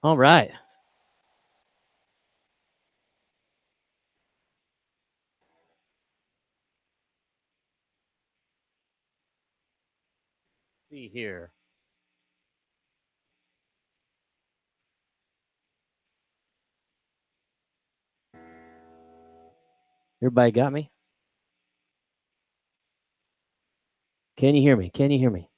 All right. See here. Everybody got me? Can you hear me? Can you hear me?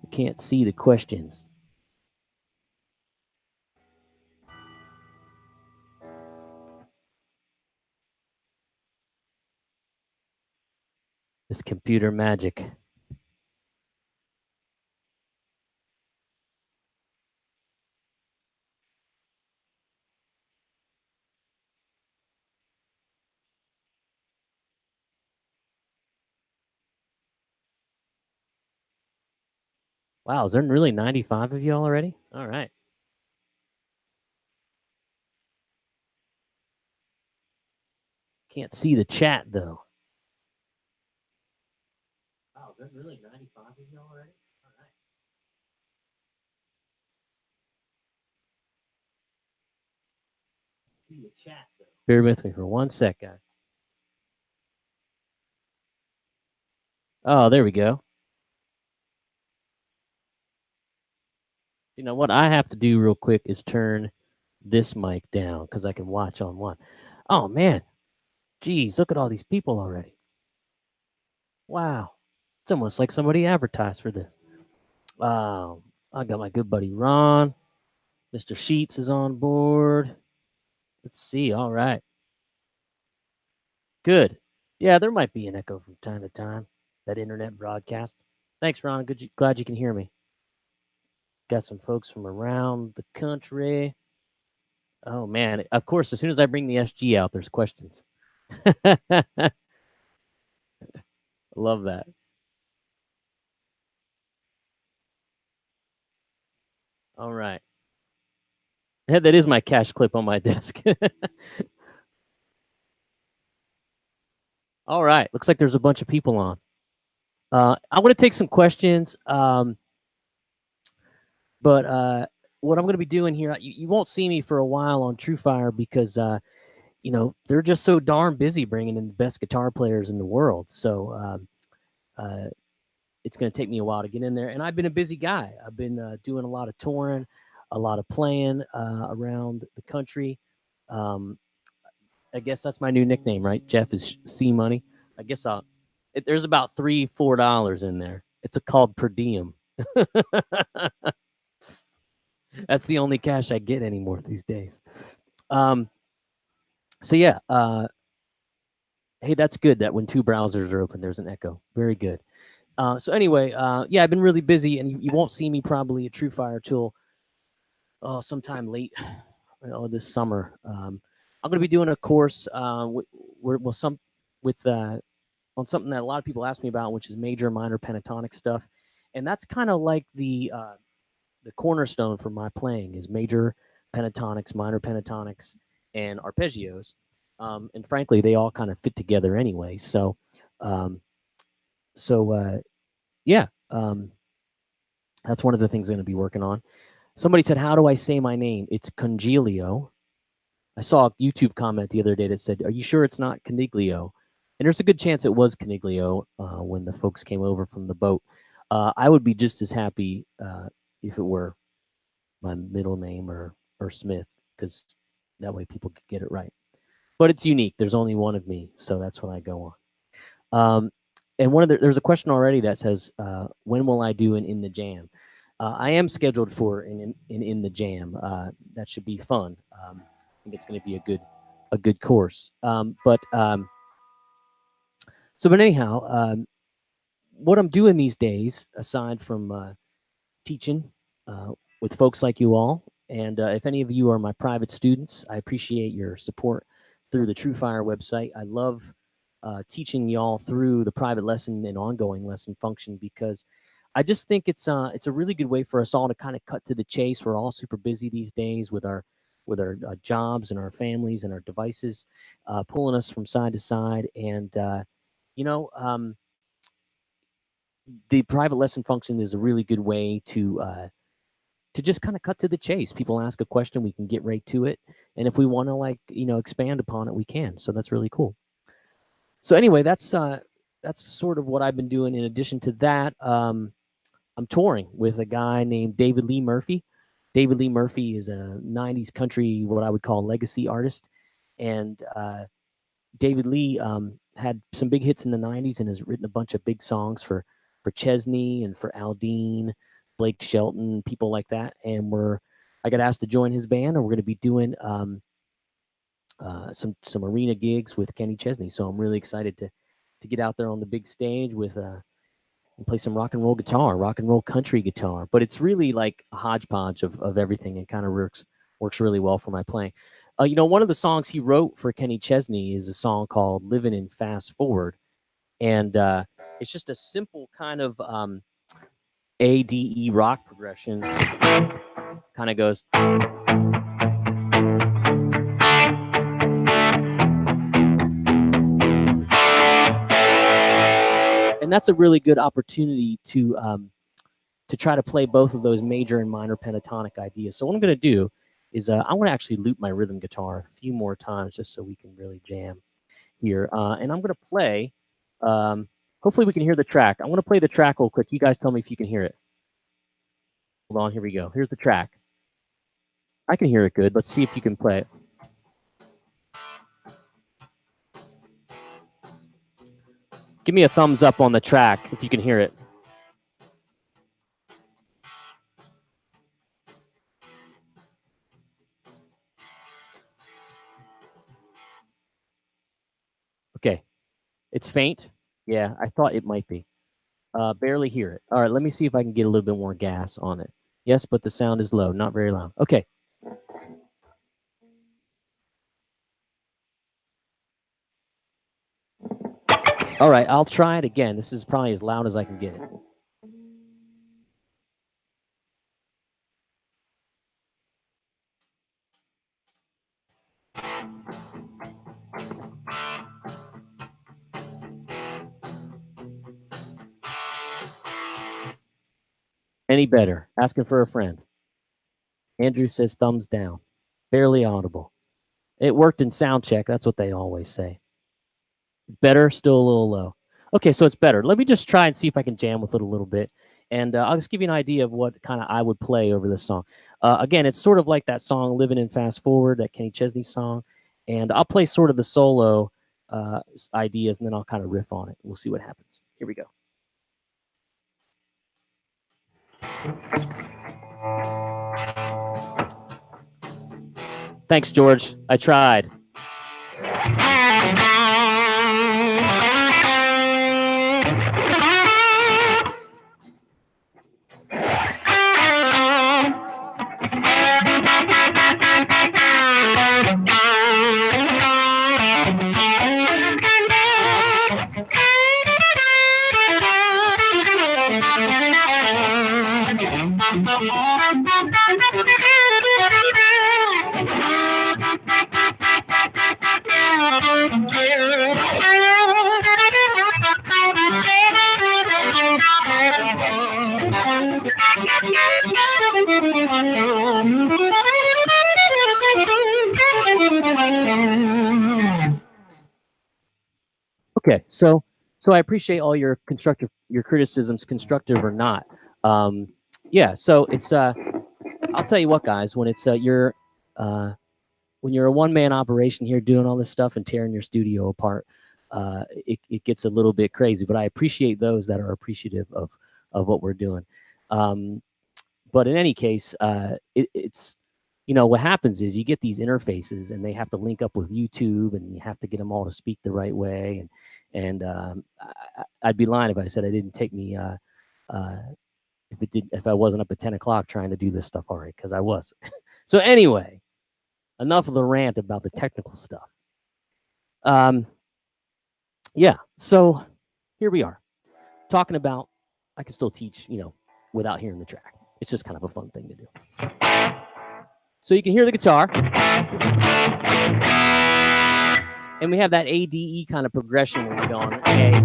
I can't see the questions. This computer magic. Wow, is there really 95 of y'all already? All right. Can't see the chat though. Wow, is there really 95 of y'all already? All right. See the chat though. Bear with me for 1 sec, guys. Oh, there we go. You know what I have to do real quick is turn this mic down because I can watch on one. Oh man, geez, look at all these people already. Wow, it's almost like somebody advertised for this. I got my good buddy Ron. Mr. Sheets is on board. Let's see. All right, good. Yeah, there might be an echo from time to time. That internet broadcast. Thanks, Ron. Good. Glad you can hear me. Got some folks from around the country. Oh man, of course. As soon as I bring the SG out, there's questions. Love that. All right. Yeah, that is my cash clip on my desk. All right. Looks like there's a bunch of people on. I'm going to take some questions. But what I'm going to be doing here, you won't see me for a while on TrueFire because, they're just so darn busy bringing in the best guitar players in the world. So it's going to take me a while to get in there. And I've been a busy guy. I've been doing a lot of touring, a lot of playing around the country. Um, I guess that's my new nickname, right? Jeff is C Money. I guess there's about $3-4 in there. It's called per diem. That's the only cash I get anymore these days. Um, so yeah, hey, that's good that when two browsers are open, there's an echo. Very good. So anyway, yeah, I've been really busy, and you won't see me probably at TrueFire till sometime late this summer. I'm going to be doing a course with on something that a lot of people ask me about, which is major and minor pentatonic stuff, and that's kind of like the cornerstone for my playing is major pentatonics, minor pentatonics, and arpeggios. And frankly, they all kind of fit together anyway. Um, so yeah, that's one of the things I'm going to be working on. Somebody said, "How do I say my name?" It's Congilio. I saw a YouTube comment the other day that said, "Are you sure it's not Coniglio?" And there's a good chance it was Coniglio when the folks came over from the boat. I would be just as happy if it were my middle name or Smith, because that way people could get it right. But it's unique. There's only one of me, so that's what I go on. And there's a question already that says, when will I do an In the Jam? I am scheduled for an in the Jam. That should be fun. I think it's going to be a good course. But anyhow, what I'm doing these days, aside from teaching with folks like you all, and if any of you are my private students, I appreciate your support through the TrueFire website. I love teaching y'all through the private lesson and ongoing lesson function because I just think it's a really good way for us all to kind of cut to the chase. We're all super busy these days with our with our jobs and our families and our devices, pulling us from side to side. And you know, the private lesson function is a really good way to just kind of cut to the chase. People ask a question, we can get right to it, and if we want to expand upon it, we can. So that's really cool. So anyway, that's sort of what I've been doing. In addition to that, I'm touring with a guy named David Lee Murphy. David Lee Murphy is a 90s country, what I would call legacy artist. And David Lee had some big hits in the 90s and has written a bunch of big songs for Chesney and for Aldine, Blake Shelton, people like that. And I got asked to join his band, and we're going to be doing some arena gigs with Kenny Chesney. So I'm really excited to get out there on the big stage with and play some rock and roll guitar, rock and roll country guitar. But it's really like a hodgepodge of everything, and kind of works really well for my playing. One of the songs he wrote for Kenny Chesney is a song called "Living in Fast Forward," and it's just a simple kind of ADE rock progression. Kind of goes. And that's a really good opportunity to try to play both of those major and minor pentatonic ideas. So what I'm going to do is I want to actually loop my rhythm guitar a few more times just so we can really jam here. And I'm going to play. Hopefully we can hear the track. I want to play the track real quick. You guys tell me if you can hear it. Hold on. Here we go. Here's the track. I can hear it good. Let's see if you can play it. Give me a thumbs up on the track if you can hear it. Okay. It's faint. Yeah, I thought it might be. Barely hear it. All right, let me see if I can get a little bit more gas on it. Yes, but the sound is low, not very loud. Okay. All right, I'll try it again. This is probably as loud as I can get it. Any better? Asking for a friend. Andrew says thumbs down. Barely audible. It worked in sound check. That's what they always say. Better, still a little low. Okay, so it's better. Let me just try and see if I can jam with it a little bit. And I'll just give you an idea of what kind of I would play over this song. Again, it's sort of like that song Living in Fast Forward, that Kenny Chesney song. And I'll play sort of the solo ideas, and then I'll kind of riff on it. We'll see what happens. Here we go. Thanks, George. I tried. Okay, so I appreciate all your criticisms, constructive or not. Yeah, so it's I'll tell you what, guys, when it's when you're a one-man operation here doing all this stuff and tearing your studio apart, it gets a little bit crazy. But I appreciate those that are appreciative of what we're doing. But in any case, it's what happens is you get these interfaces, and they have to link up with YouTube, and you have to get them all to speak the right way. And I'd be lying if I said it didn't take me if I wasn't up at 10 o'clock trying to do this stuff already, because I was. So anyway, enough of the rant about the technical stuff. Yeah, so here we are talking about I can still teach, without hearing the track. It's just kind of a fun thing to do. So you can hear the guitar. And we have that A, D, E kind of progression when we're going A,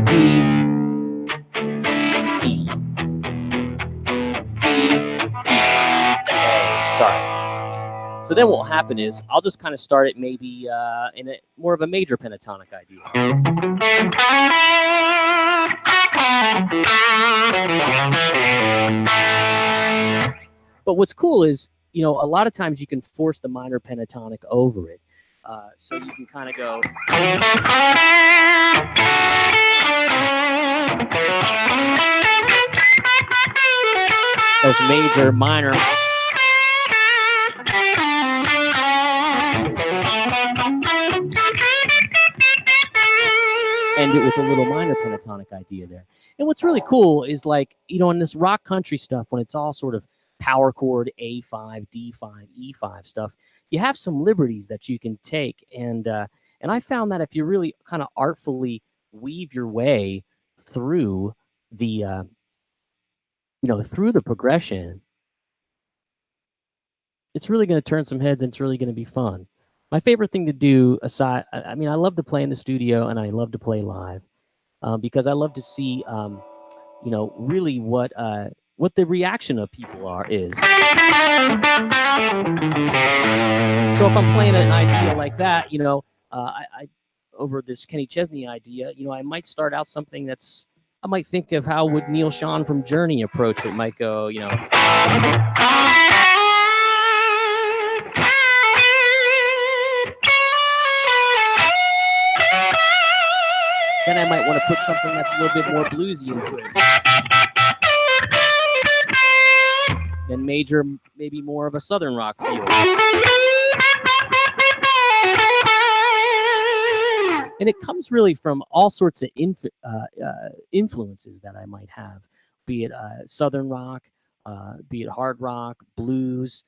D, E, D, A. Sorry. So then what will happen is I'll just kind of start it maybe in a more of a major pentatonic idea. But what's cool is, you know, a lot of times you can force the minor pentatonic over it. So you can kind of go. Those major, minor. End it with a little minor pentatonic idea there. And what's really cool is, like, you know, in this rock country stuff, when it's all sort of power chord A5, D5, E5 stuff, you have some liberties that you can take. And I found that if you really kind of artfully weave your way through the, you know, through the progression, it's really going to turn some heads and it's really going to be fun. My favorite thing to do, aside, I mean, I love to play in the studio and I love to play live because I love to see, you know, really what the reaction of people is. So if I'm playing an idea like that, you know, I over this Kenny Chesney idea, you know, I might start out something that's, I might think of how would Neil Schon from Journey approach it. Might go, you know. Then I might want to put something that's a little bit more bluesy into it. Then major, maybe more of a southern rock feel. And it comes really from all sorts of influences that I might have, be it southern rock, be it hard rock, blues,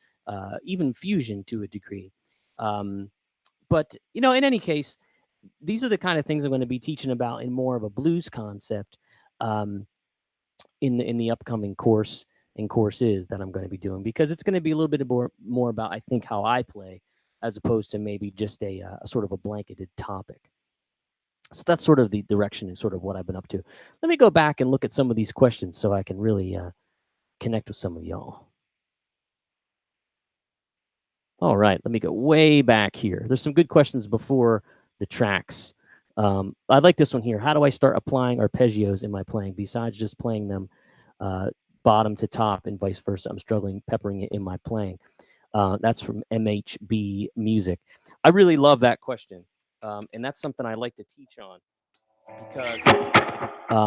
even fusion to a degree. But, you know, in any case, these are the kind of things I'm going to be teaching about in more of a blues concept in the upcoming course and courses that I'm going to be doing, because it's going to be a little bit more about, I think, how I play, as opposed to maybe just a sort of a blanketed topic. So that's sort of the direction and sort of what I've been up to. Let me go back and look at some of these questions so I can really connect with some of y'all. All right, let me go way back here. There's some good questions before the tracks. I like this one here. How do I start applying arpeggios in my playing besides just playing them bottom to top and vice versa? I'm struggling peppering it in my playing. That's from MHB Music. I really love that question. And that's something I like to teach on, because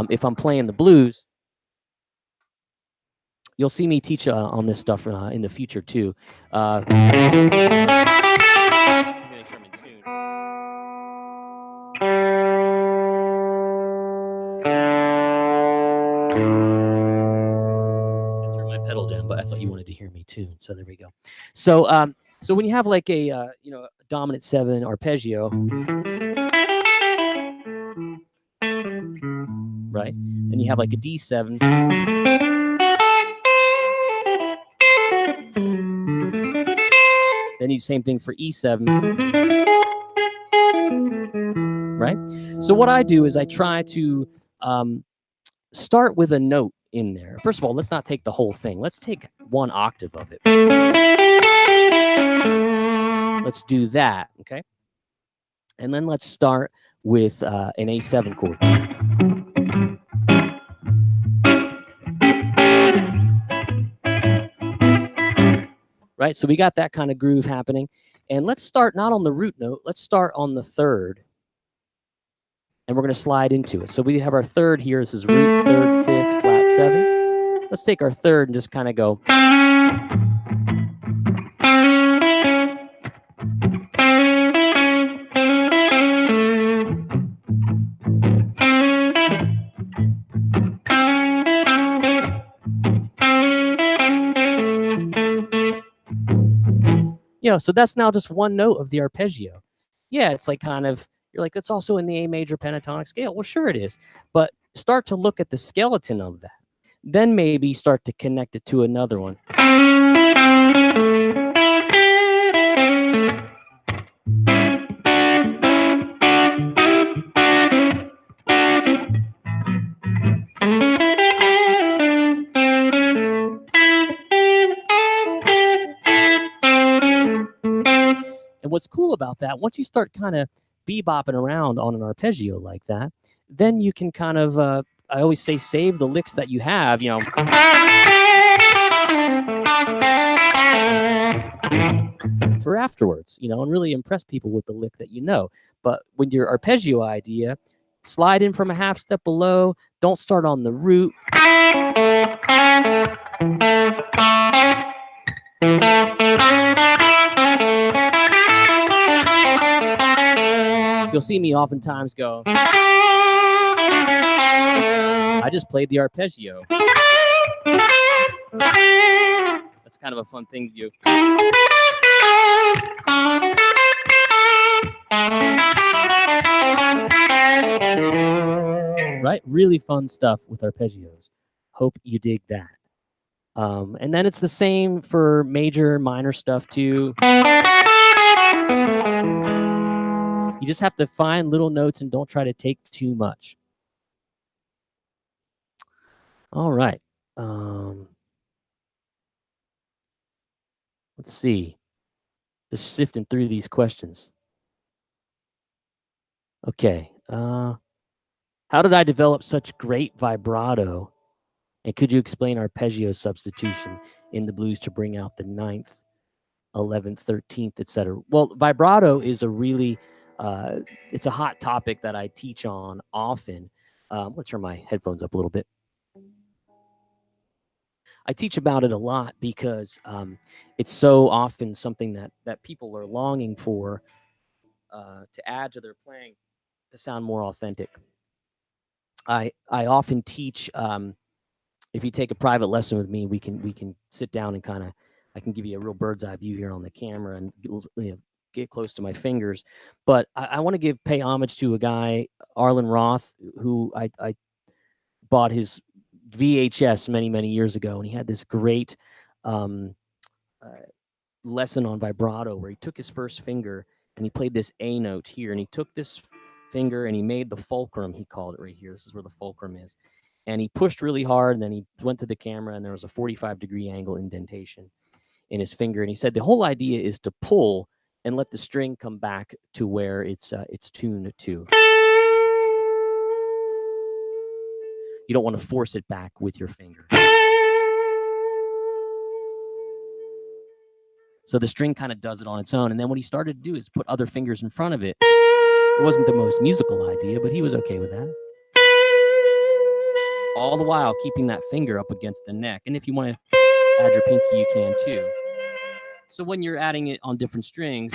if I'm playing the blues, you'll see me teach on this stuff in the future too. Let me make sure I'm in tune. I turned my pedal down, but I thought you wanted to hear me tune, so there we go. So so when you have like a you know, a dominant 7 arpeggio, right? And you have like a D7. Then you same thing for E7. Right? So what I do is I try to start with a note in there. First of all, let's not take the whole thing. Let's take 1 octave of it. Let's do that, okay? And then let's start with an A7 chord. Right, so we got that kind of groove happening. And let's start not on the root note, let's start on the 3rd. And we're going to slide into it. So we have our 3rd here. This is root, 3rd, 5th, flat 7. Let's take our 3rd and just kind of go. You know, so that's now just 1 note of the arpeggio. Yeah, it's like kind of, you're like, that's also in the A major pentatonic scale. Well, sure it is. But start to look at the skeleton of that. Then maybe start to connect it to another one. And what's cool about that, once you start kind of bebopping around on an arpeggio like that, then you can kind of, I always say, save the licks that you have, you know, for afterwards, you know, and really impress people with the lick that you know. But when your arpeggio idea, slide in from a half step below, don't start on the root. You'll see me oftentimes go, I just played the arpeggio. That's kind of a fun thing to do. Right? Really fun stuff with arpeggios. Hope you dig that. And then it's the same for major, minor stuff too. You just have to find little notes and don't try to take too much. All right. Let's see. Just sifting through these questions. Okay. How did I develop such great vibrato? And could you explain arpeggio substitution in the blues to bring out the 9th, 11th, 13th, etc.? Well, vibrato is a really, it's a hot topic that I teach on often. I'm going to turn my headphones up a little bit. I teach about it a lot because it's so often something that people are longing for to add to their playing to sound more authentic. I often teach. If you take a private lesson with me, we can sit down and kind of, I can give you a real bird's eye view here on the camera and get close to my fingers. But I want to pay homage to a guy, Arlen Roth, who I bought his VHS many years ago, and he had this great lesson on vibrato where he took his first finger and he played this A note here, and he took this finger and he made the fulcrum, he called it right here. This is where the fulcrum is. And he pushed really hard, and then he went to the camera, and there was a 45-degree angle indentation in his finger. And he said the whole idea is to pull and let the string come back to where it's tuned to. You don't want to force it back with your finger. So the string kind of does it on its own. And then what he started to do is put other fingers in front of it. It wasn't the most musical idea, but he was okay with that. All the while keeping that finger up against the neck. And if you want to add your pinky, you can too. So when you're adding it on different strings,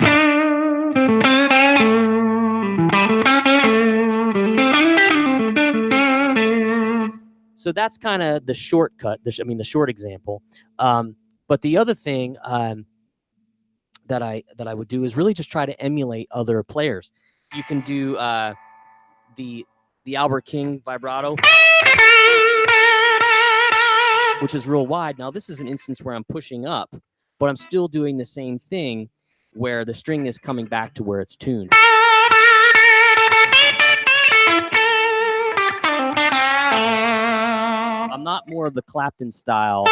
so that's kind of the shortcut, the short example. But the other thing that I would do is really just try to emulate other players. You can do the Albert King vibrato, which is real wide. Now, this is an instance where I'm pushing up, but I'm still doing the same thing where the string is coming back to where it's tuned. I'm not more of the Clapton style.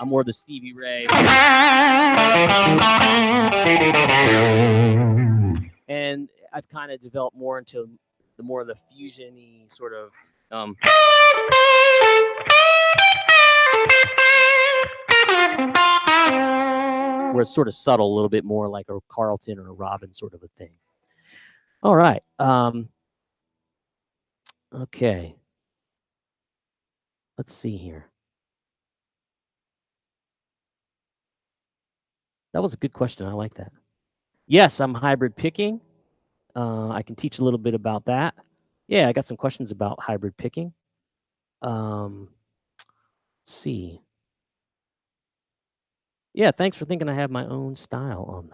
I'm more the Stevie Ray. And I've kind of developed more into the more of the fusion-y sort of where it's sort of subtle, a little bit more like a Carlton or a Robin sort of a thing. All right. Okay. Let's see here. That was a good question. I like that. Yes, I'm hybrid picking. I can teach a little bit about that. Yeah, I got some questions about hybrid picking. Let's see. Yeah, thanks for thinking I have my own style on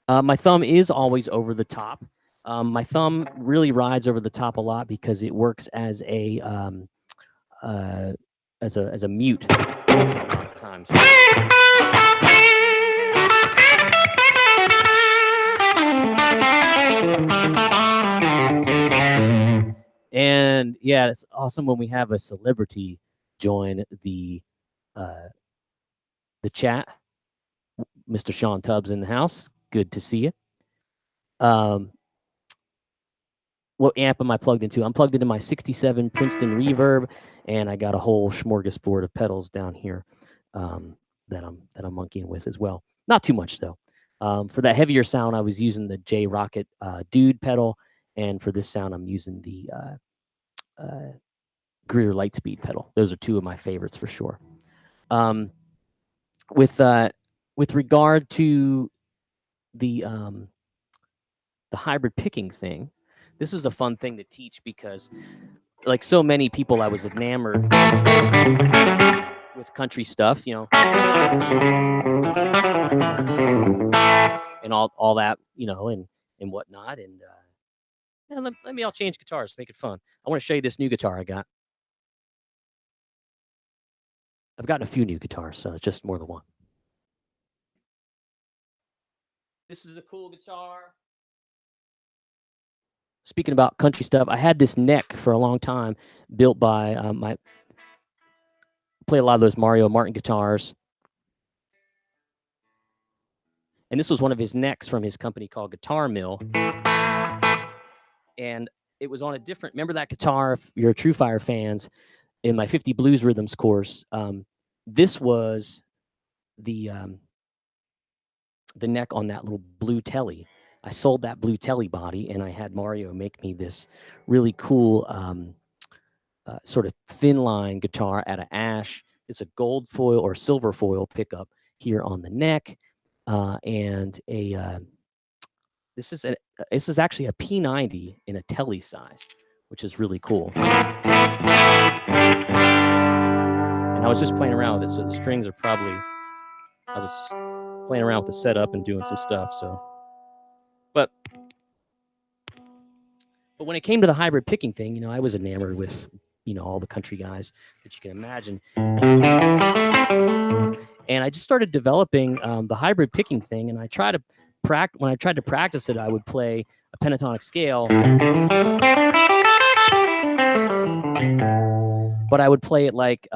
that. My thumb is always over the top. My thumb really rides over the top a lot because it works as a mute a lot of times. And yeah, it's awesome when we have a celebrity join the chat. Mr. Sean Tubbs in the house. Good to see you. What amp am I plugged into? I'm plugged into my 67 Princeton Reverb, and I got a whole smorgasbord of pedals down here that I'm monkeying with as well. Not too much though. For that heavier sound, I was using the J Rocket Dude pedal, and for this sound, I'm using the Greer Lightspeed pedal. Those are two of my favorites for sure. With regard to the hybrid picking thing, this is a fun thing to teach because, like so many people, I was enamored with country stuff, you know, and all that, you know, and whatnot. And let me I'll change guitars, make it fun. I want to show you this new guitar I got. I've gotten a few new guitars, so it's just more than one. This is a cool guitar. Speaking about country stuff, I had this neck for a long time built by play a lot of those Mario Martin guitars. And this was one of his necks from his company called Guitar Mill. And it was on a different, remember that guitar, if you're a TrueFire fans, in my 50 Blues Rhythms course, this was the neck on that little blue telly. I sold that blue telly body, and I had Mario make me this really cool sort of thin line guitar out of ash. It's a gold foil or silver foil pickup here on the neck, and a this is actually a P90 in a telly size, which is really cool. And I was just playing around with it, so the strings are probably, I was playing around with the setup and doing some stuff. So, but when it came to the hybrid picking thing, you know, I was enamored with, you know, all the country guys that you can imagine. And I just started developing the hybrid picking thing, and I try to when I tried to practice it, I would play a pentatonic scale, but I would play it like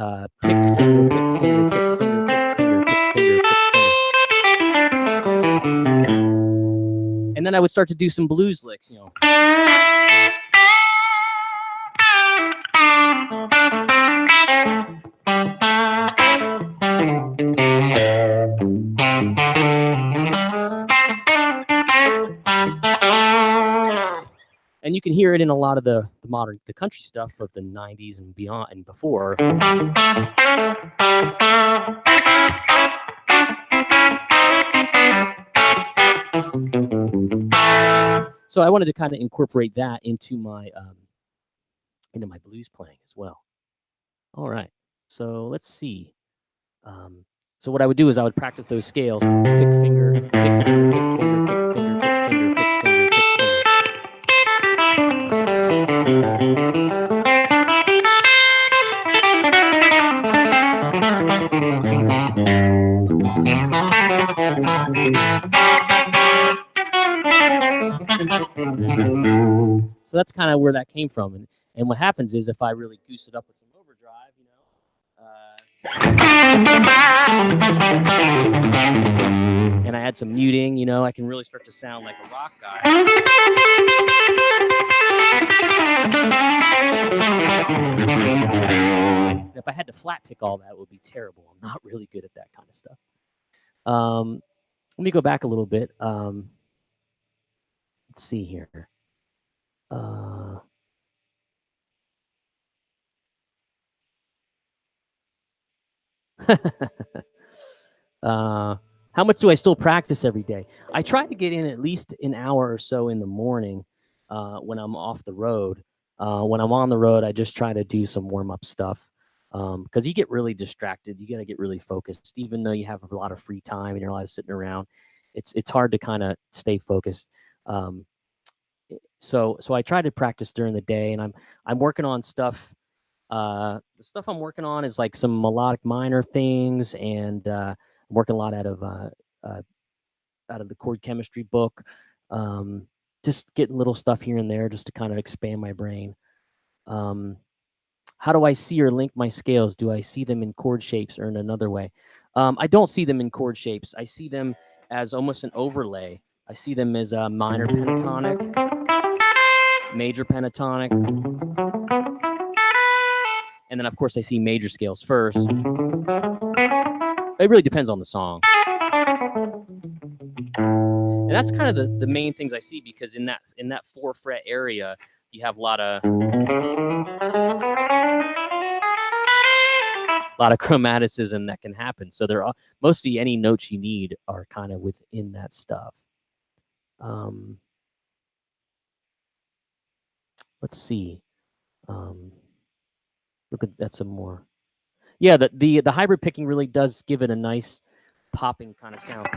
pick finger, pick finger, pick finger, pick finger, pick finger, pick finger. And then I would start to do some blues licks, you know. And you can hear it in a lot of the country stuff of the 90s and beyond and before. So I wanted to kind of incorporate that into my blues playing as well. All right, so let's see. So what I would do is I would practice those scales: pick finger, pick finger, pick finger, pick finger, pick finger, pick finger, pick finger. So that's kind of where that came from. And what happens is if I really goose it up with some overdrive, you know, and I add some muting, you know, I can really start to sound like a rock guy. And if I had to flat pick all that, it would be terrible. I'm not really good at that kind of stuff. Let me go back a little bit. Let's see here. How much do I still practice every day? I try to get in at least an hour or so in the morning when I'm off the road. When I'm on the road, I just try to do some warm-up stuff because you get really distracted. You got to get really focused. Even though you have a lot of free time and you're a lot of sitting around, it's hard to kind of stay focused. So I try to practice during the day, and I'm working on stuff. The stuff I'm working on is like some melodic minor things, and I'm working a lot out of the chord chemistry book. Just getting little stuff here and there just to kind of expand my brain. How do I see or link my scales? Do I see them in chord shapes or in another way? I don't see them in chord shapes. I see them as almost an overlay. I see them as a minor pentatonic, major pentatonic, and then of course I see major scales first. It really depends on the song. And that's kind of the main things I see, because in that 4-fret area, you have a lot of chromaticism that can happen. So there are mostly any notes you need are kind of within that stuff. Let's see. Look at that some more. Yeah, the hybrid picking really does give it a nice popping kind of sound.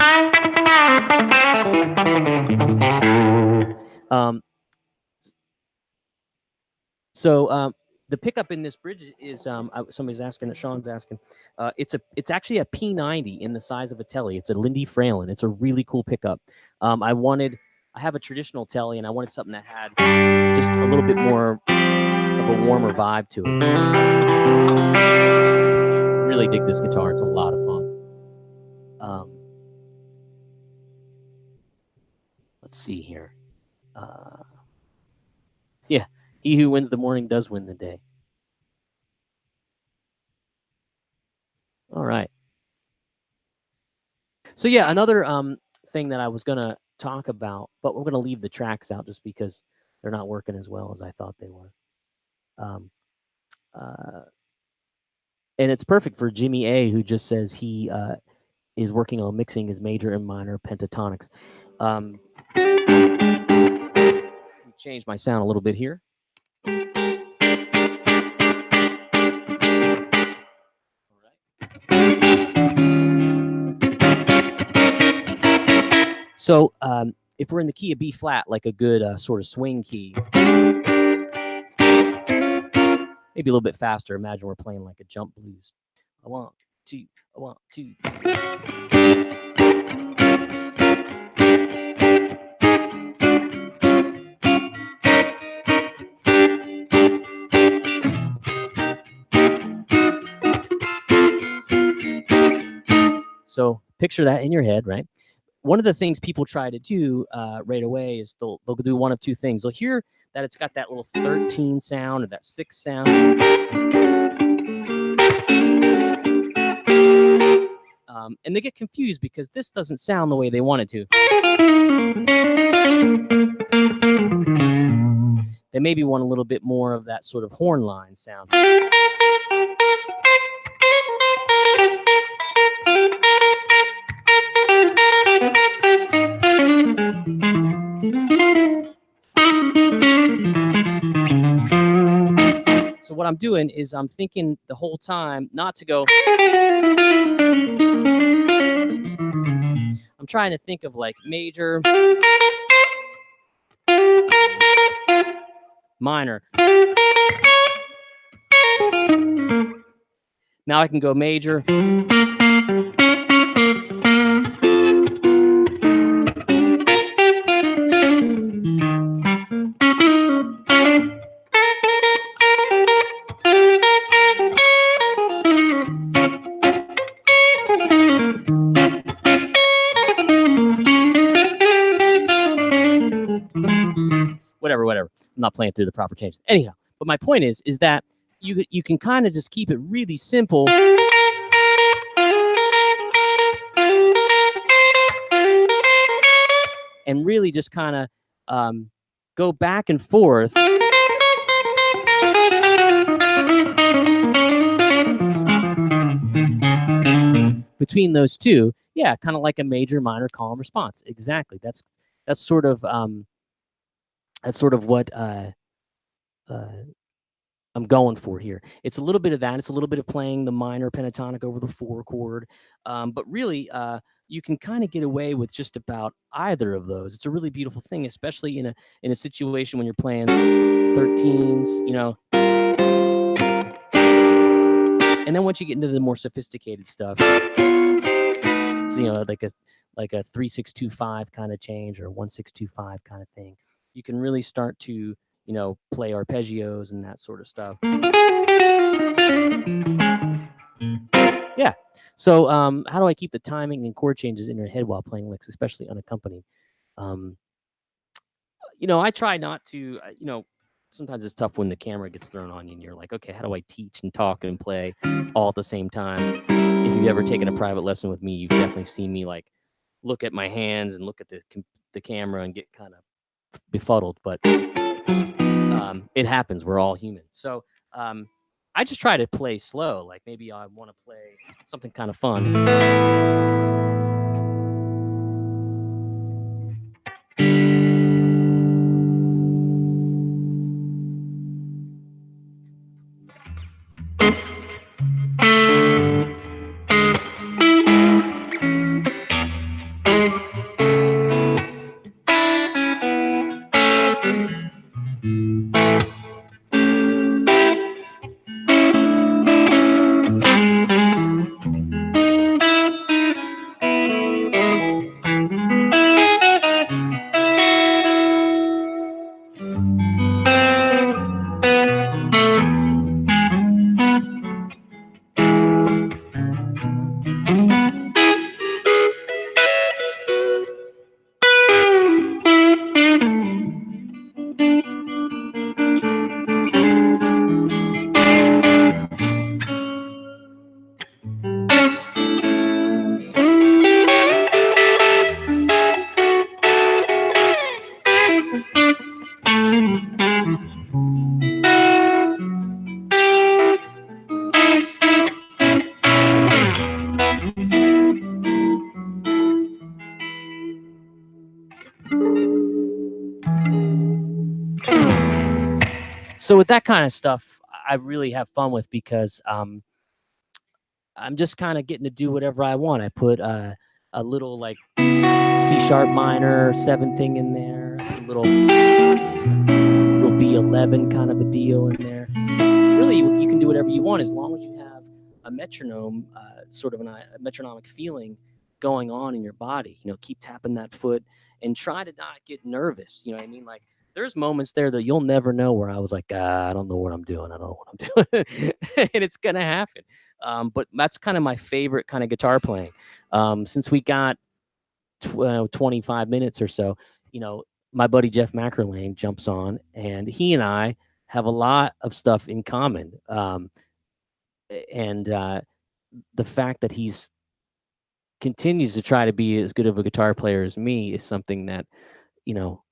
So the pickup in this bridge is somebody's asking, Sean's asking, it's actually a P90 in the size of a telly. It's a Lindy Fralin. It's a really cool pickup. I have a traditional telly, and I wanted something that had just a little bit more of a warmer vibe to it. Really dig this guitar. It's a lot of fun. Let's see here. Yeah, he who wins the morning does win the day. All right. So yeah, another thing that I was gonna talk about, but we're gonna leave the tracks out just because they're not working as well as I thought they were. And it's perfect for Jimmy A, who just says he is working on mixing his major and minor pentatonics. Change my sound a little bit here. So if we're in the key of B flat, like a good sort of swing key, maybe a little bit faster. Imagine we're playing like a jump blues. I want to. So picture that in your head, right? One of the things people try to do right away is they'll do one of two things. They'll hear that it's got that little 13 sound or that 6 sound. And they get confused because this doesn't sound the way they want it to. They maybe want a little bit more of that sort of horn line sound. So what I'm doing is I'm thinking the whole time not to go. I'm trying to think of like major, minor. Now I can go major. Whatever. I'm not playing through the proper changes. Anyhow, but my point is that you can kind of just keep it really simple. And really just kind of go back and forth between those two. Yeah, kind of like a major minor calm response. Exactly. That's sort of what I'm going for here. It's a little bit of that. It's a little bit of playing the minor pentatonic over the 4 chord. But really, you can kind of get away with just about either of those. It's a really beautiful thing, especially in a situation when you're playing 13s, you know. And then once you get into the more sophisticated stuff, so, you know, like a 3-6-2-5 kind of change or 1-6-2-5 kind of thing, you can really start to you know, play arpeggios and that sort of stuff. Yeah. So how do I keep the timing and chord changes in your head while playing licks, especially unaccompanied? Um, you know, I try not to, you know, sometimes it's tough when the camera gets thrown on you and you're like, okay, how do I teach and talk and play all at the same time? If you've ever taken a private lesson with me, you've definitely seen me like look at my hands and look at the camera and get kind of befuddled. But it happens. We're all human. So I just try to play slow. Like maybe I want to play something kind of fun. So with that kind of stuff, I really have fun with because I'm just kind of getting to do whatever I want. I put a little like C sharp minor 7 thing in there, a little B11 kind of a deal in there. It's really, you can do whatever you want as long as you have a metronome, sort of a metronomic feeling going on in your body. You know, keep tapping that foot and try to not get nervous. You know what I mean? Like there's moments there that you'll never know where I was like, I don't know what I'm doing. I don't know what I'm doing. And it's going to happen. But that's kind of my favorite kind of guitar playing. Since we got 25 minutes or so, you know, my buddy Jeff Mackerlane jumps on, and he and I have a lot of stuff in common. And the fact that he's continues to try to be as good of a guitar player as me is something that, you know,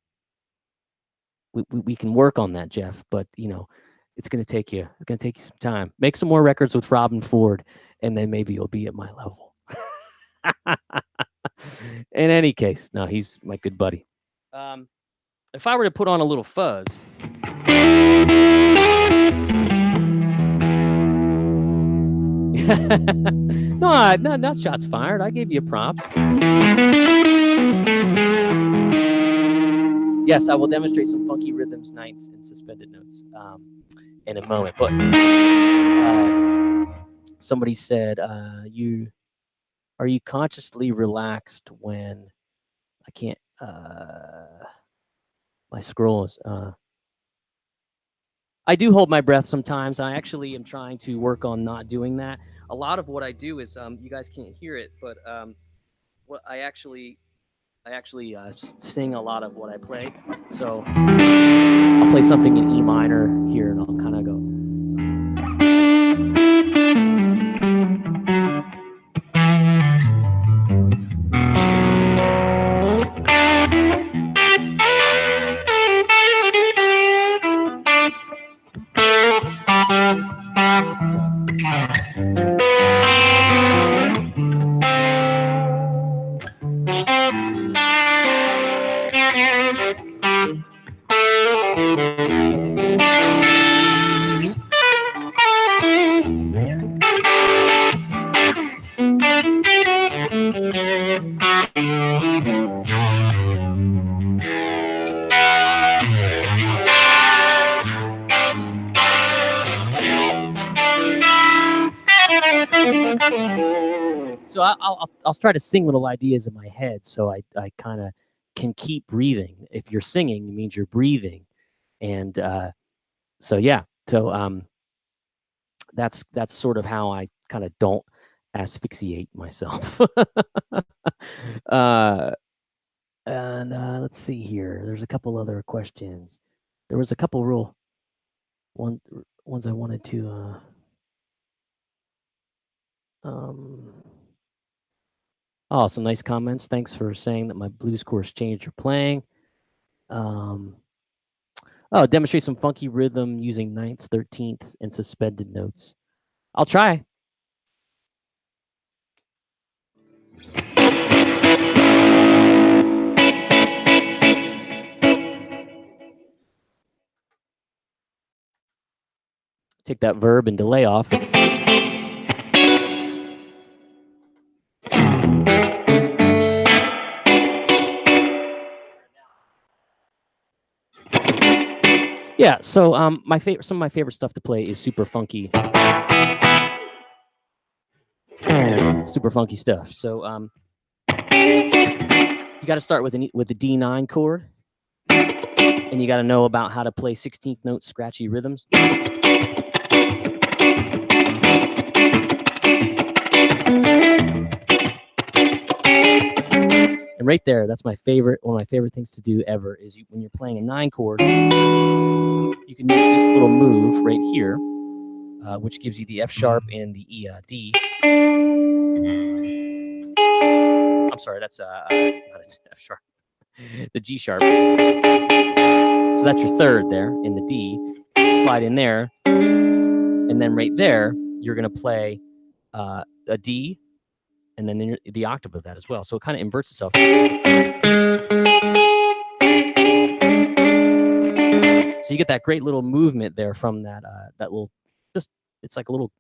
we can work on that, Jeff. But you know, it's gonna take you some time. Make some more records with Robin Ford, and then maybe you'll be at my level. In any case, no, he's my good buddy. If I were to put on a little fuzz, no, not shots fired. I gave you props. Yes, I will demonstrate some funky rhythms, ninths, and suspended notes in a moment. But somebody said, are you consciously relaxed when I can't? My scrolls. I do hold my breath sometimes. I actually am trying to work on not doing that. A lot of what I do is, you guys can't hear it, but what I actually sing a lot of what I play. So I'll play something in E minor here, and I'll kind of go. So I'll try to sing little ideas in my head, so I kind of can keep breathing. If you're singing, it means you're breathing. And so yeah, so that's sort of how I kind of don't asphyxiate myself. uh, and let's see here. There's a couple other questions. There was a couple real ones I wanted to. Oh, some nice comments. Thanks for saying that my blues course changed your playing. Oh, demonstrate some funky rhythm using ninths, 13th, and suspended notes. I'll try. Take that verb and delay off. Yeah, so some of my favorite stuff to play is super funky stuff. So you got to start with the D9 chord, and you got to know about how to play 16th note scratchy rhythms. And right there, that's my favorite. One of my favorite things to do ever is when you're playing a 9 chord, you can use this little move right here, which gives you the F sharp and the D. I'm sorry, that's not an F sharp. The G sharp. So that's your third there in the D. Slide in there, and then right there, you're going to play a D, and then the octave of that as well. So it kind of inverts itself. So you get that great little movement there from that little, just it's like a little,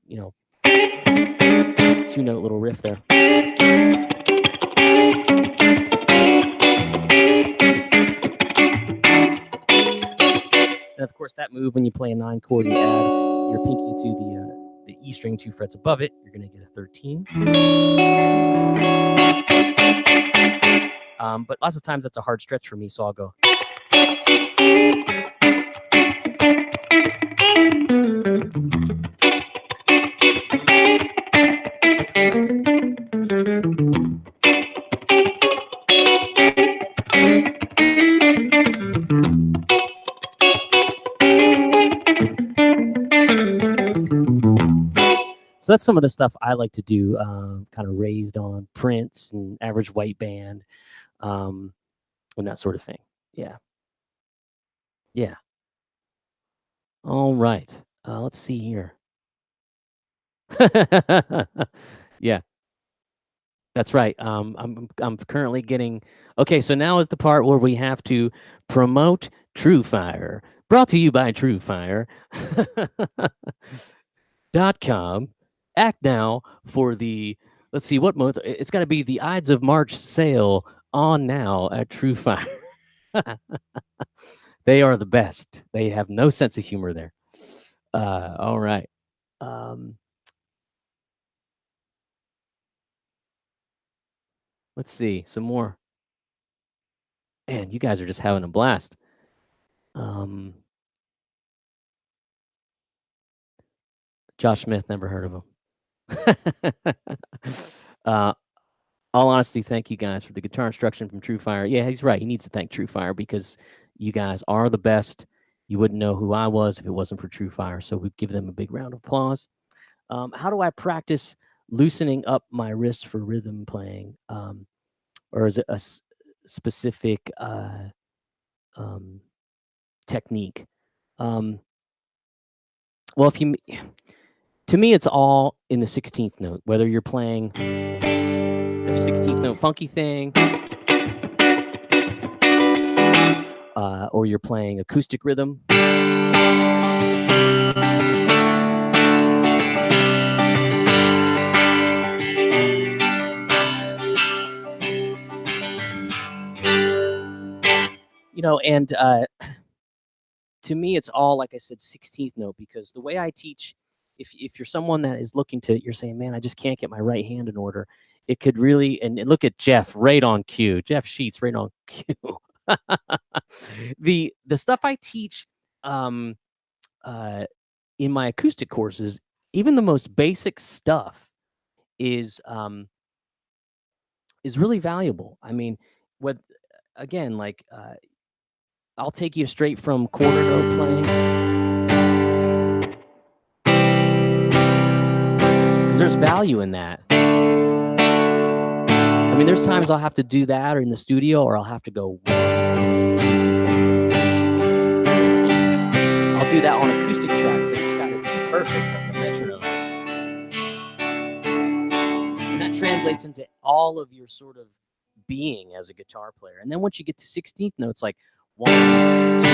2-note little riff there. And of course, that move when you play a 9 chord, you add your pinky to the E string 2 frets above it, you're going to get a 13. But lots of times that's a hard stretch for me, so I'll go. So that's some of the stuff I like to do, kind of raised on Prince and Average White Band, and that sort of thing. Yeah. Yeah. All right. Let's see here. Yeah, that's right. I'm currently getting okay. So now is the part where we have to promote TrueFire, brought to you by TrueFire.com. Act now for the, let's see what month. It's got to be the Ides of March sale on now at TrueFire. They are the best. They have no sense of humor there. All right. Let's see some more. Man, you guys are just having a blast. Josh Smith, never heard of him. All honesty, thank you guys for the guitar instruction from TrueFire. Yeah, he's right. He needs to thank TrueFire because you guys are the best. You wouldn't know who I was if it wasn't for TrueFire. So we give them a big round of applause. How do I practice loosening up my wrist for rhythm playing? Or is it a specific technique? Well, to me, it's all in the 16th note, whether you're playing the 16th note funky thing, or you're playing acoustic rhythm. And to me, it's all, like I said, 16th note, because the way I teach, if you're someone that is looking to, you're saying, man, I just can't get my right hand in order, it could really, and look at Jeff right on cue, Jeff Sheets right on cue. The stuff I teach in my acoustic courses, even the most basic stuff is really valuable. I mean, what again, like I'll take you straight from quarter note playing, because there's value in that. I mean, there's times I'll have to do that or in the studio, or I'll have to go 1, 2, 3. I'll do that on acoustic tracks, and it's got to be perfect, like a metronome. And that translates into all of your sort of being as a guitar player. And then once you get to 16th notes, like 1, 2, 3,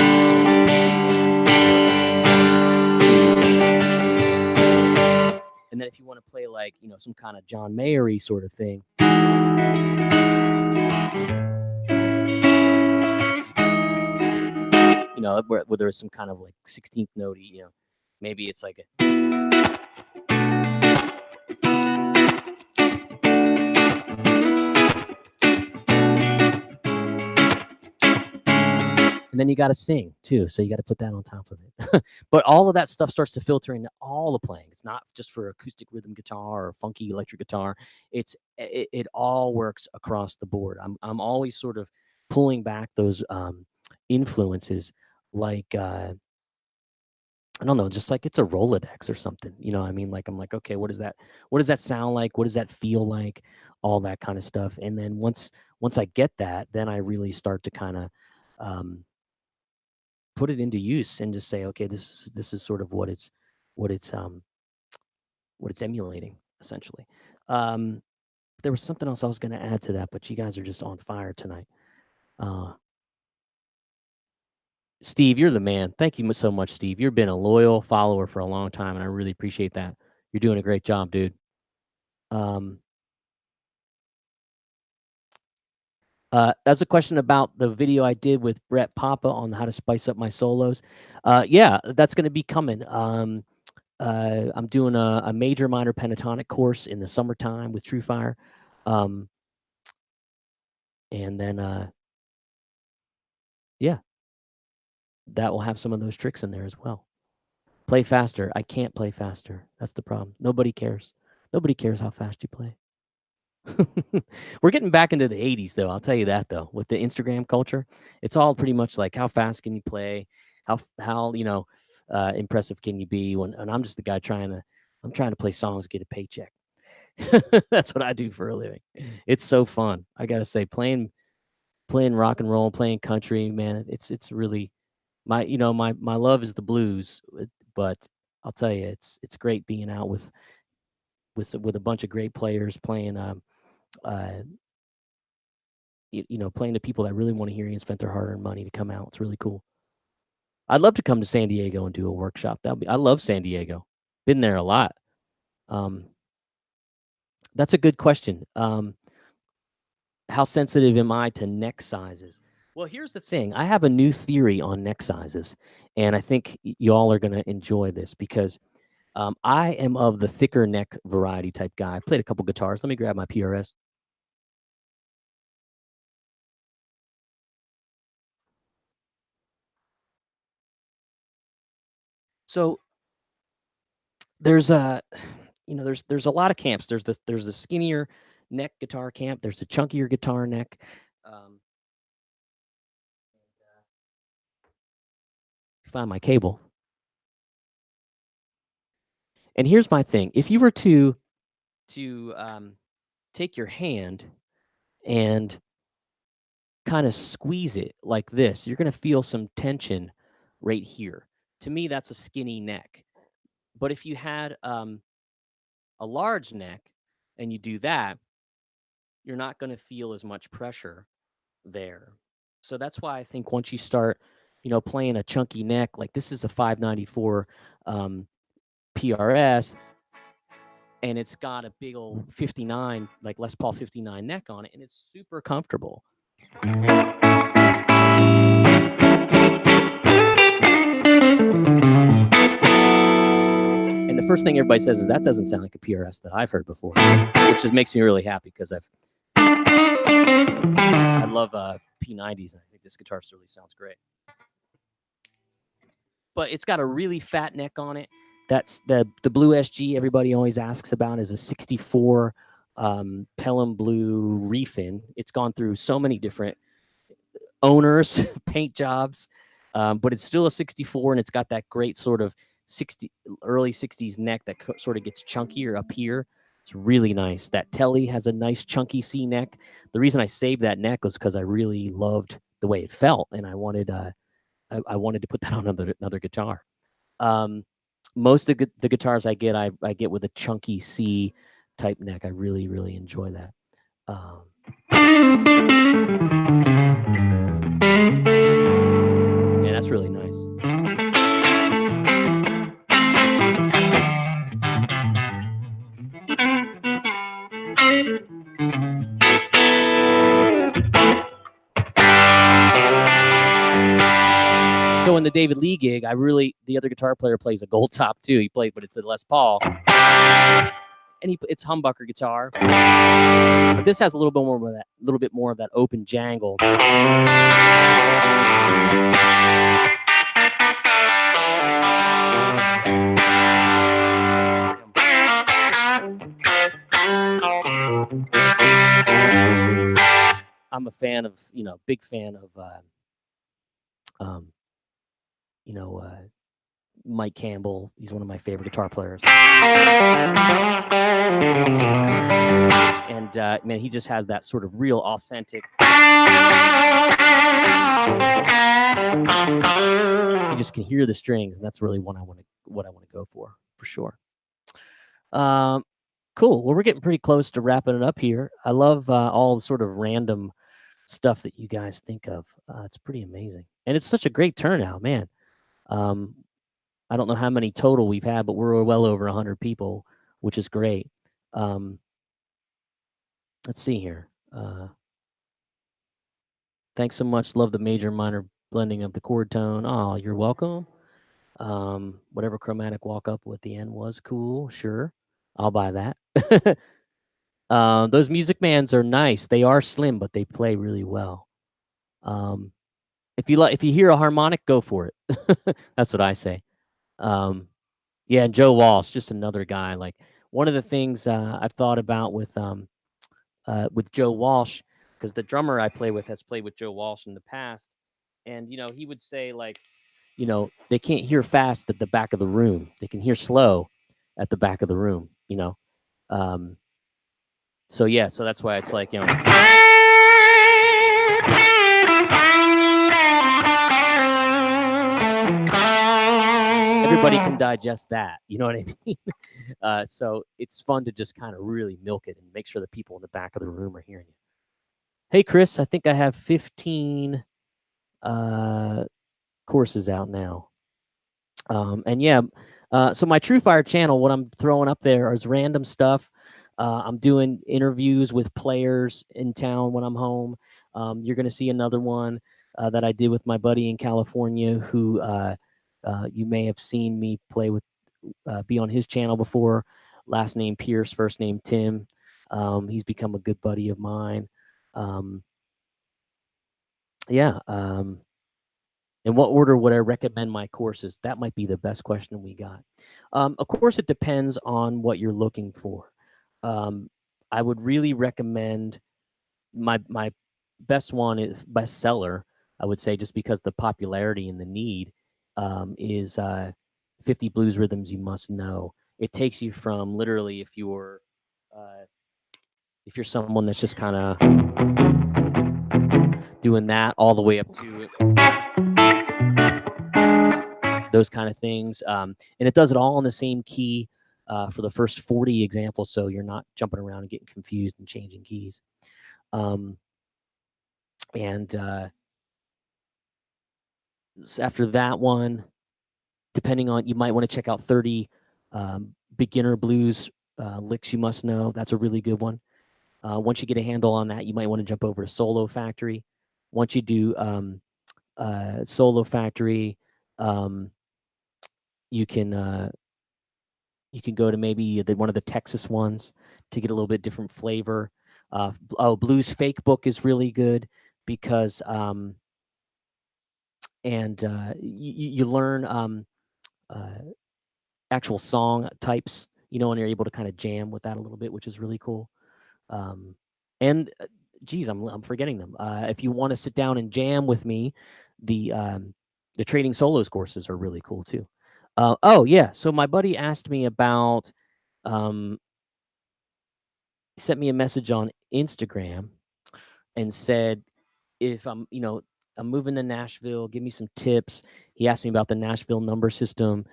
and then if you want to play like, you know, some kind of John Mayer-y sort of thing, you know, where there's some kind of like 16th note, you know, maybe it's like a, and then you got to sing too, so you got to put that on top of it. But all of that stuff starts to filter into all the playing. It's not just for acoustic rhythm guitar or funky electric guitar. It all works across the board. I'm always sort of pulling back those influences, like I don't know, just like it's a Rolodex or something. You know, I mean, like I'm like, okay, what does that sound like? What does that feel like? All that kind of stuff. And then once I get that, then I really start to kind of put it into use and just say, okay, this is sort of what it's emulating, essentially. There was something else I was going to add to that, but you guys are just on fire tonight. Steve, you're the man. Thank you so much, Steve. You've been a loyal follower for a long time, and I really appreciate that. You're doing a great job, dude. That's a question about the video I did with Brett Papa on how to spice up my solos. Yeah, that's going to be coming. I'm doing a major minor pentatonic course in the summertime with TrueFire. And then, yeah, that will have some of those tricks in there as well. Play faster. I can't play faster. That's the problem. Nobody cares. Nobody cares how fast you play. We're getting back into the 80s, though. I'll tell you that, though. With the Instagram culture, it's all pretty much like, how fast can you play? How you know, impressive can you be? And I'm just the guy trying to play songs, get a paycheck. That's what I do for a living. It's so fun. I gotta say, playing rock and roll, playing country, man, it's really my love is the blues, but I'll tell you, it's great being out with a bunch of great players playing. Playing to people that really want to hear you and spent their hard-earned money to come out. It's really cool. I'd love to come to San Diego and do a workshop. I love San Diego. Been there a lot. That's a good question. How sensitive am I to neck sizes? Well, here's the thing. I have a new theory on neck sizes, and I think you all are going to enjoy this because I am of the thicker neck variety type guy. I played a couple guitars. Let me grab my PRS. So there's a there's a lot of camps. There's the skinnier neck guitar camp. There's the chunkier guitar neck. Find my cable. And here's my thing. If you were to take your hand and kind of squeeze it like this, you're going to feel some tension right here. To me, that's a skinny neck. But if you had a large neck and you do that, you're not going to feel as much pressure there. So that's why I think once you start, playing a chunky neck, like this is a 594 PRS, and it's got a big old 59, like Les Paul 59 neck on it, and it's super comfortable. And the first thing everybody says is, that doesn't sound like a PRS that I've heard before, which just makes me really happy because I love P90s, and I think this guitar really sounds great. but it's got a really fat neck on it. That's the Blue SG everybody always asks about is a 64 Pelham Blue refin. It's gone through so many different owners, paint jobs, but it's still a 64, and it's got that great sort of early 60s neck that sort of gets chunkier up here. It's really nice. That Telly has a nice chunky C neck. The reason I saved that neck was because I really loved the way it felt, and I wanted I wanted to put that on another guitar. Most of the guitars I get with a chunky C type neck. I really, really enjoy that. Yeah, that's really nice. So in the David Lee gig, the other guitar player plays a gold top too. He played, but it's a Les Paul, and it's humbucker guitar. But this has a little bit more of that open jangle. I'm a fan of, big fan of, Mike Campbell. He's one of my favorite guitar players. And man, he just has that sort of real authentic. You just can hear the strings, and that's really what I want to go for sure. Cool. Well, we're getting pretty close to wrapping it up here. I love all the sort of random stuff that you guys think of. It's pretty amazing, and it's such a great turnout, man. I don't know how many total we've had, but we're well over 100 people, which is great. Let's see here. Thanks so much. Love the major minor blending of the chord tone. Oh, you're welcome. Whatever chromatic walk up at the end was cool. Sure, I'll buy that. Those Music Mans are nice. They are slim, but they play really well. If you hear a harmonic, go for it. That's what I say. Yeah, and Joe Walsh, just another guy. Like, one of the things I've thought about with Joe Walsh, because the drummer I play with has played with Joe Walsh in the past, and he would say, like, they can't hear fast at the back of the room. They can hear slow at the back of the room. So yeah, so that's why it's like, everybody can digest that. You know what I mean? So it's fun to just kind of really milk it and make sure the people in the back of the room are hearing you. Hey, Chris, I think I have 15 courses out now. And yeah, so my TrueFire channel, what I'm throwing up there is random stuff. I'm doing interviews with players in town when I'm home. You're going to see another one that I did with my buddy in California who you may have seen me play with, be on his channel before. Last name Pierce, first name Tim. He's become a good buddy of mine. Yeah. In what order would I recommend my courses? That might be the best question we got. Of course, it depends on what you're looking for. I would really recommend my best one is bestseller, I would say, just because the popularity and the need is 50 Blues Rhythms You Must Know. It takes you from literally, if you're someone that's just kind of doing that, all the way up to those kind of things. And it does it all in the same key for the first 40 examples, so you're not jumping around and getting confused and changing keys. After that one, depending on, you might want to check out 30 beginner blues licks you must know. That's a really good one. Once you get a handle on that, you might want to jump over to Solo Factory. Once you do Solo Factory, you can go to maybe one of the Texas ones to get a little bit different flavor. Blues Fake Book is really good because and you learn uh, actual song types, and you're able to kind of jam with that a little bit, which is really cool. Um, and geez, I'm forgetting them. If you want to sit down and jam with me, the um, the trading solos courses are really cool too. Oh yeah, so my buddy asked me about. Um, Sent me a message on Instagram and said if I'm moving to Nashville, give me some tips. He asked me about the Nashville number system.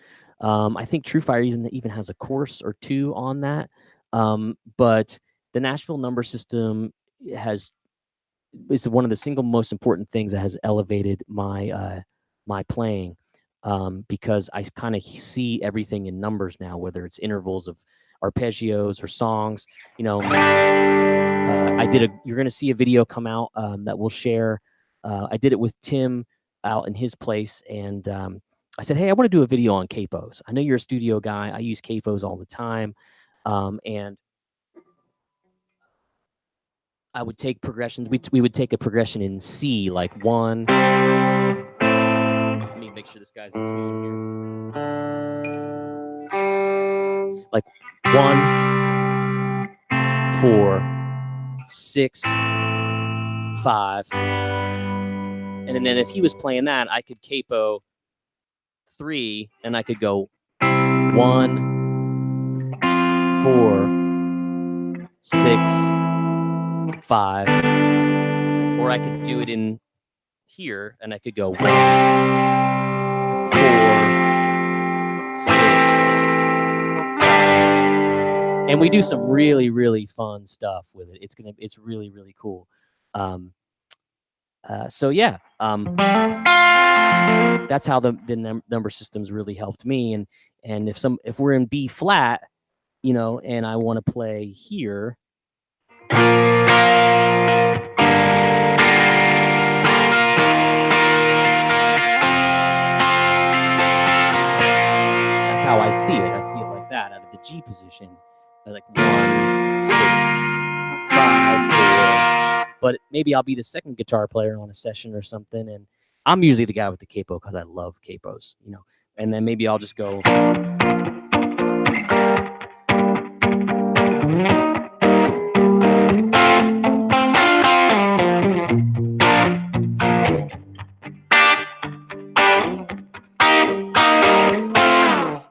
I think TrueFire even has a course or two on that. But the Nashville number system has is one of the single most important things that has elevated my playing, because I kind of see everything in numbers now, whether it's intervals of arpeggios or songs. You're going to see a video come out that we'll share. I did it with Tim out in his place, and I said, hey, I want to do a video on capos. I know you're a studio guy. I use capos all the time, and I would take progressions. We would take a progression in C, like one. Let me make sure this guy's in tune here. Like 1, 4, 6, 5, and then if he was playing that, I could capo 3, and I could go 1, 4, 6, 5, or I could do it in here, and I could go 1, 4, 6, 5, and we do some really, really fun stuff with it. It's really, really cool. So yeah, that's how the number systems really helped me. And if we're in B flat, and I want to play here. That's how I see it. I see it like that, out of the G position, like 1, 6, 5, 4. But maybe I'll be the second guitar player on a session or something, and I'm usually the guy with the capo because I love capos, And then maybe I'll just go.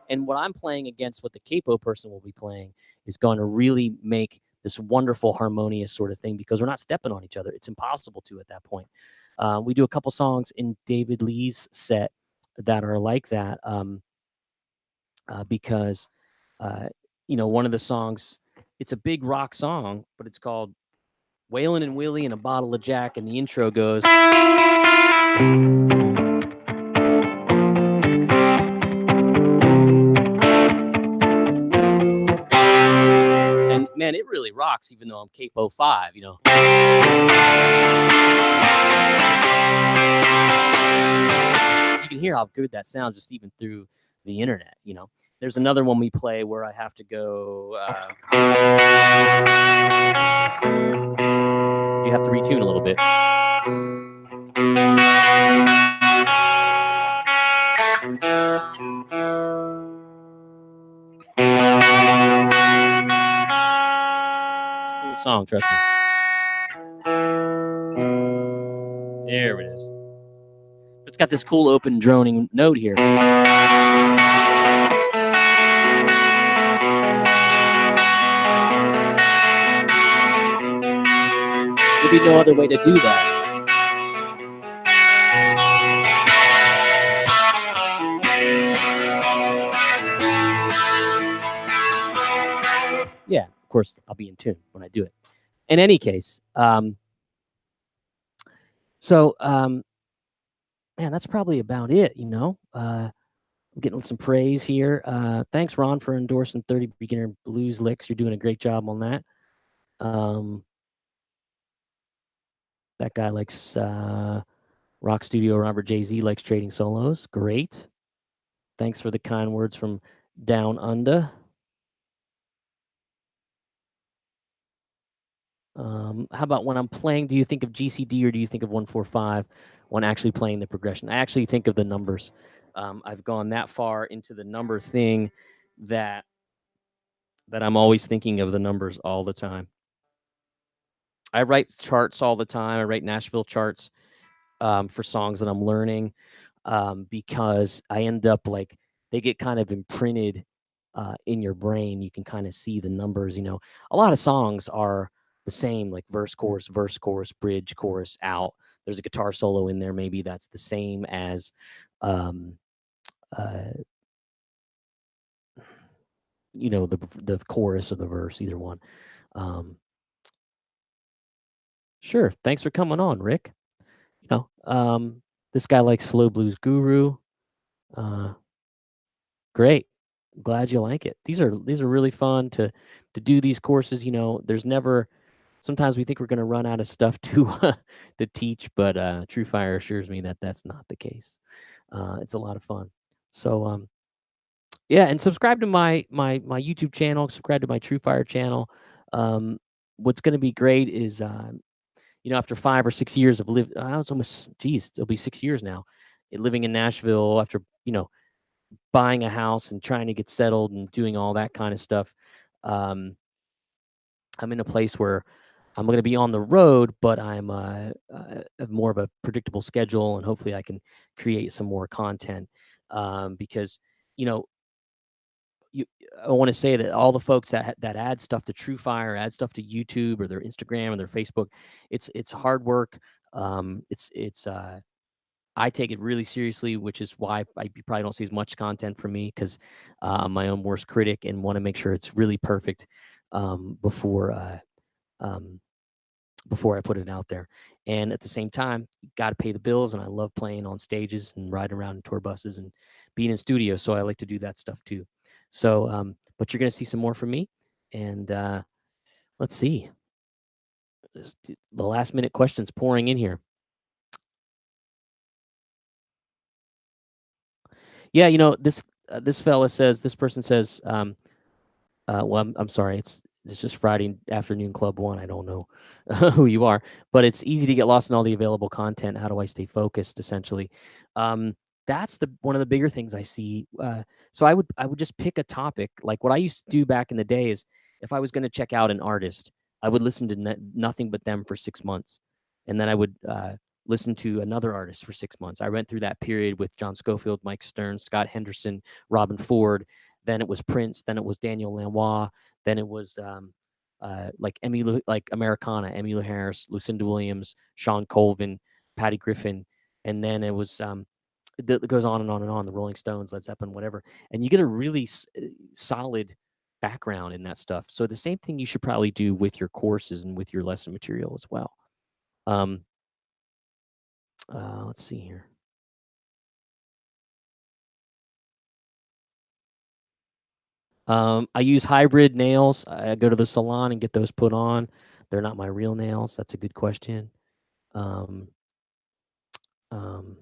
And what I'm playing against, what the capo person will be playing, is going to really make this wonderful harmonious sort of thing, because we're not stepping on each other. It's impossible to at that point. We do a couple songs in David Lee's set that are like that, because one of the songs, it's a big rock song, but it's called Waylon and Willie and a Bottle of Jack, and the intro goes. And man, it really rocks, even though I'm capo 5, You can hear how good that sounds just even through the internet, There's another one we play where I have to go. You have to retune a little bit. It's a cool song, trust me. There it is. It's got this cool open droning note here. There'd be no other way to do that. Yeah, of course, I'll be in tune when I do it. In any case, man, that's probably about it, I'm getting some praise here. Thanks, Ron, for endorsing 30 Beginner Blues Licks. You're doing a great job on that. That guy likes Rock Studio. Robert Jay-Z likes trading solos. Great. Thanks for the kind words from Down Under. How about when I'm playing? Do you think of GCD or do you think of 145 when actually playing the progression? I actually think of the numbers. I've gone that far into the number thing that I'm always thinking of the numbers all the time. I write charts all the time. I write Nashville charts for songs that I'm learning because I end up like they get kind of imprinted in your brain. You can kind of see the numbers. You know, a lot of songs are the same, like verse, chorus, bridge, chorus, out. There's a guitar solo in there. Maybe that's the same as, um, uh, you know, the chorus or the verse, either one. Um, sure. Thanks for coming on, Rick. You know, this guy likes Slow Blues Guru. Uh, Great. Glad you like it. These are really fun to do these courses. You know, there's never. Sometimes we think we're going to run out of stuff to to teach, but TrueFire assures me that that's not the case. It's a lot of fun. So yeah, and subscribe to my YouTube channel. Subscribe to my TrueFire channel. Um, what's going to be great is you know, after 5 or 6 years of live, it's almost geez, it'll be 6 years now, living in Nashville. After buying a house and trying to get settled and doing all that kind of stuff. Um, I'm in a place where I'm going to be on the road, but I'm have more of a predictable schedule, and hopefully I can create some more content because you know you. I want to say that all the folks that add stuff to TrueFire, add stuff to YouTube or their Instagram or their Facebook, it's hard work. It's I take it really seriously, which is why you probably don't see as much content from me because I'm my own worst critic and want to make sure it's really perfect um, before uh, um, before I put it out there. And at the same time, got to pay the bills, and I love playing on stages and riding around in tour buses and being in studios. So I like to do that stuff too. So, but you're going to see some more from me, and let's see. The last minute questions pouring in here. Yeah, you know this fella says this person says well, I'm sorry. It's just Friday afternoon Club One. I don't know who you are, but it's easy to get lost in all the available content. How do I stay focused? Essentially, that's the one of the bigger things I see. So I would just pick a topic. Like what I used to do back in the day is if I was going to check out an artist, I would listen to nothing but them for 6 months, and then I would listen to another artist for 6 months. I went through that period with John Scofield, Mike Stern, Scott Henderson, Robin Ford. Then it was Prince. Then it was Daniel Lanois. Then it was like like Americana, Emmylou Harris, Lucinda Williams, Sean Colvin, Patty Griffin, and then it was it goes on and on and on. The Rolling Stones, Led Zeppelin, whatever, and you get a really solid background in that stuff. So the same thing you should probably do with your courses and with your lesson material as well. Um, let's see here. I use hybrid nails. I go to the salon and get those put on. They're not my real nails. That's a good question. Um, um,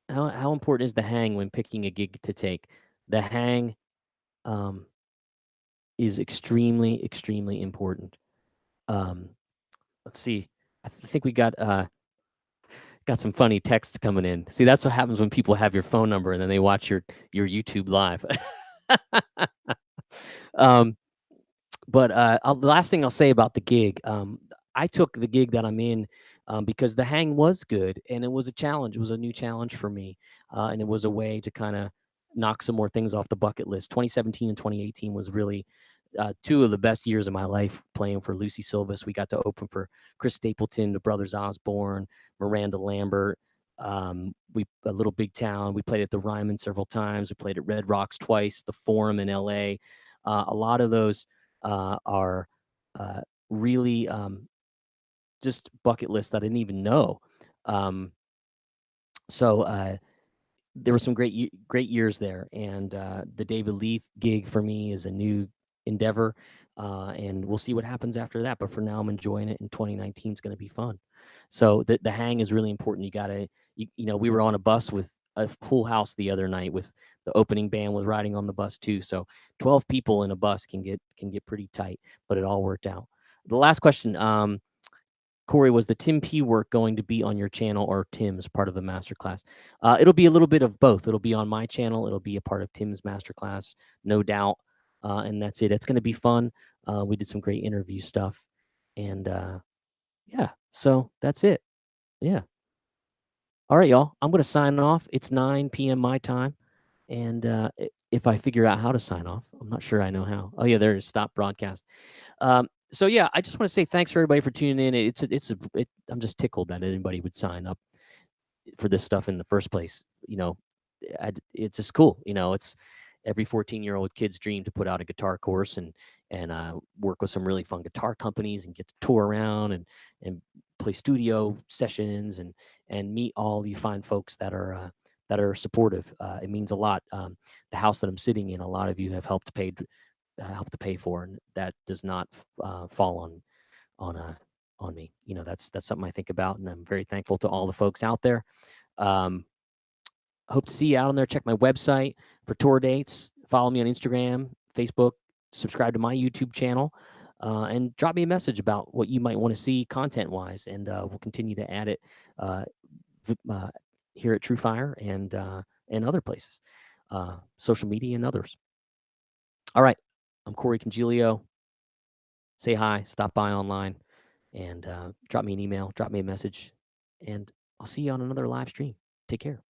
how important is the hang when picking a gig to take? The hang um, is extremely important. Um, let's see. I think we got some funny texts coming in. See, that's what happens when people have your phone number and then they watch your YouTube live. um, But the last thing I'll say about the gig, I took the gig that I'm in because the hang was good and it was a challenge. It was a new challenge for me, and it was a way to kind of knock some more things off the bucket list. 2017 and 2018 was really two of the best years of my life playing for Lucy Silvas. We got to open for Chris Stapleton, the Brothers Osborne, Miranda Lambert. We a little big town. We played at the Ryman several times. We played at Red Rocks twice, the Forum in LA. A lot of those are uh, really just bucket lists that I didn't even know. Um, so there were some great years there, and the David Lee gig for me is a new endeavor, and we'll see what happens after that. But for now, I'm enjoying it, and 2019 is going to be fun. So the hang is really important. You gotta, you know, we were on a bus with a full house the other night with the opening band was riding on the bus too. So 12 people in a bus can get pretty tight, but it all worked out. The last question, Corey, was the Tim P work going to be on your channel or Tim's part of the masterclass? It'll be a little bit of both. It'll be on my channel. It'll be a part of Tim's masterclass, no doubt. And that's it. It's going to be fun. We did some great interview stuff, and yeah. So that's it. Yeah. All right, y'all. I'm going to sign off. It's 9 p.m. my time, and if I figure out how to sign off, I'm not sure I know how. Oh yeah, there's stop broadcast. So yeah, I just want to say thanks for everybody for tuning in. I'm just tickled that anybody would sign up for this stuff in the first place. It's just cool. It's every 14-year-old kid's dream to put out a guitar course and work with some really fun guitar companies and get to tour around and play studio sessions and meet all you fine folks that are supportive. It means a lot. The house that I'm sitting in, a lot of you have helped to pay for, and that does not fall on me. That's something I think about, and I'm very thankful to all the folks out there. Hope to see you out on there. Check my website for tour dates. Follow me on Instagram, Facebook. Subscribe to my YouTube channel, and drop me a message about what you might want to see content-wise, and we'll continue to add it here at TrueFire and other places, social media and others. All right, I'm Corey Congilio. Say hi, stop by online, and drop me an email, drop me a message, and I'll see you on another live stream. Take care.